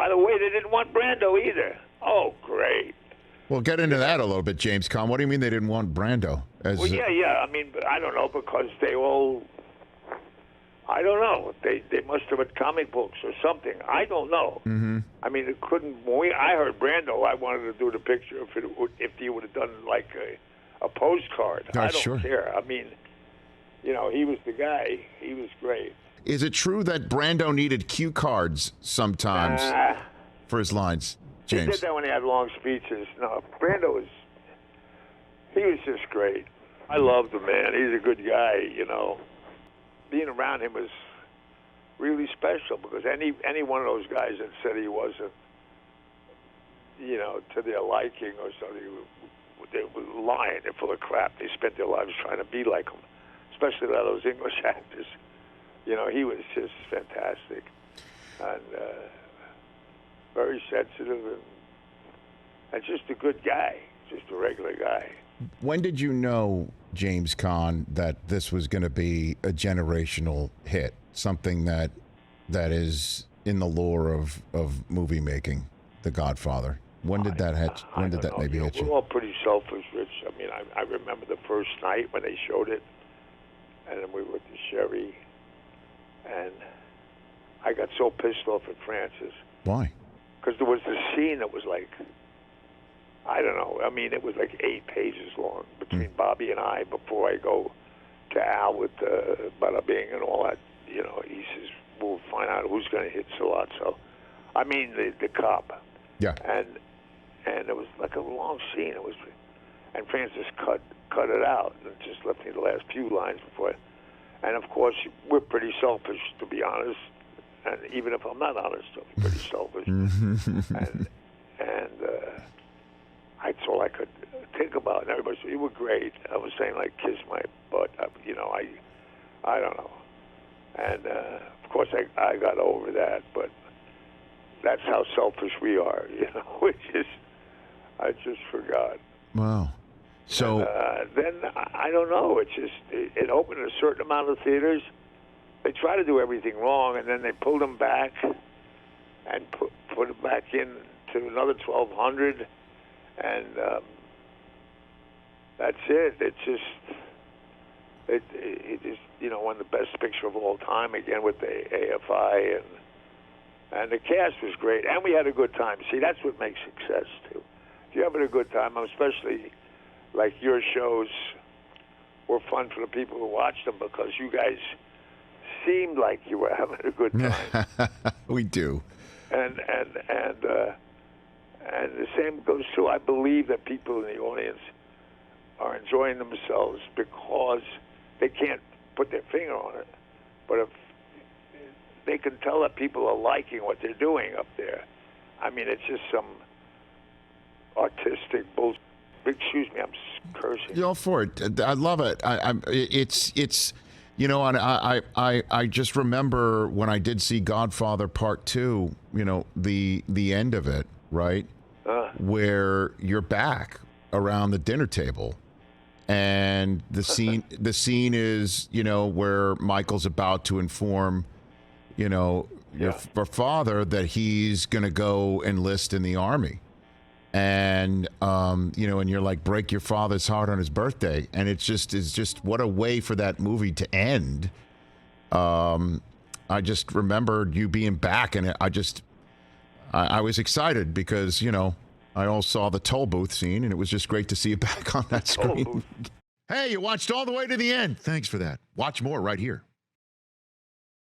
by the way, they didn't want Brando either. Oh, great. Well, get into that a little bit, James Caan. What do you mean they didn't want Brando? Well, yeah. I mean, I don't know, because they all, I don't know. They must have had comic books or something. I don't know. Mm-hmm. I mean, it couldn't. When I heard Brando, I wanted to do the picture if he would have done like a postcard. Oh, I don't sure. care. I mean, he was the guy. He was great. Is it true that Brando needed cue cards sometimes for his lines, James? He did that when he had long speeches. No, Brando he was just great. I loved him, man. He's a good guy, Being around him was really special, because any one of those guys that said he wasn't, to their liking or something, they were lying. They're full of crap. They spent their lives trying to be like him, especially a lot of those English actors. He was just fantastic and very sensitive and just a good guy, just a regular guy. When did you know, James Caan, that this was going to be a generational hit, something that is in the lore of movie making, The Godfather? When did that hit? When did that maybe hit you? We're all pretty selfish, Rich. I mean, I remember the first night when they showed it, and then we were at the Sherry, and I got so pissed off at Francis. Why? Because there was this scene that was like, I don't know. I mean, it was like 8 pages long between Bobby and I before I go to Al with Bada Bing and all that. He says, we'll find out who's going to hit Sollozzo. I mean, the cop. Yeah. And it was like a long scene. And Francis cut it out and just left me the last few lines before. And of course, we're pretty selfish, to be honest. And even if I'm not honest, I'm pretty selfish. and that's all I could think about. And everybody said, you were great. I was saying, like, kiss my butt. I don't know. And of course, I got over that. But that's how selfish we are, I just forgot. Wow. So then I don't know. It opened a certain amount of theaters. They try to do everything wrong, and then they pulled them back and put it back in to another 1,200, and that's it. It's just it is won the best picture of all time again with the AFI, and the cast was great, and we had a good time. See, that's what makes success too. If you're having a good time, especially like your shows were fun for the people who watched them, because you guys seemed like you were having a good time. We do. And the same goes true. I believe that people in the audience are enjoying themselves because they can't put their finger on it. But if they can tell that people are liking what they're doing up there, I mean, it's just some artistic bullshit. Excuse me, I'm cursing. You're all for it. I love it. It's and I just remember when I did see Godfather Part 2, the end of it, right? Where you're back around the dinner table, and the scene is, where Michael's about to inform, your father that he's going to go enlist in the army. And and you're like, break your father's heart on his birthday, and it's just what a way for that movie to end. I just remembered you being back, and I was excited because I all saw the toll booth scene, and it was just great to see you back on that screen. Hey, you watched all the way to the end. Thanks for that. Watch more right here.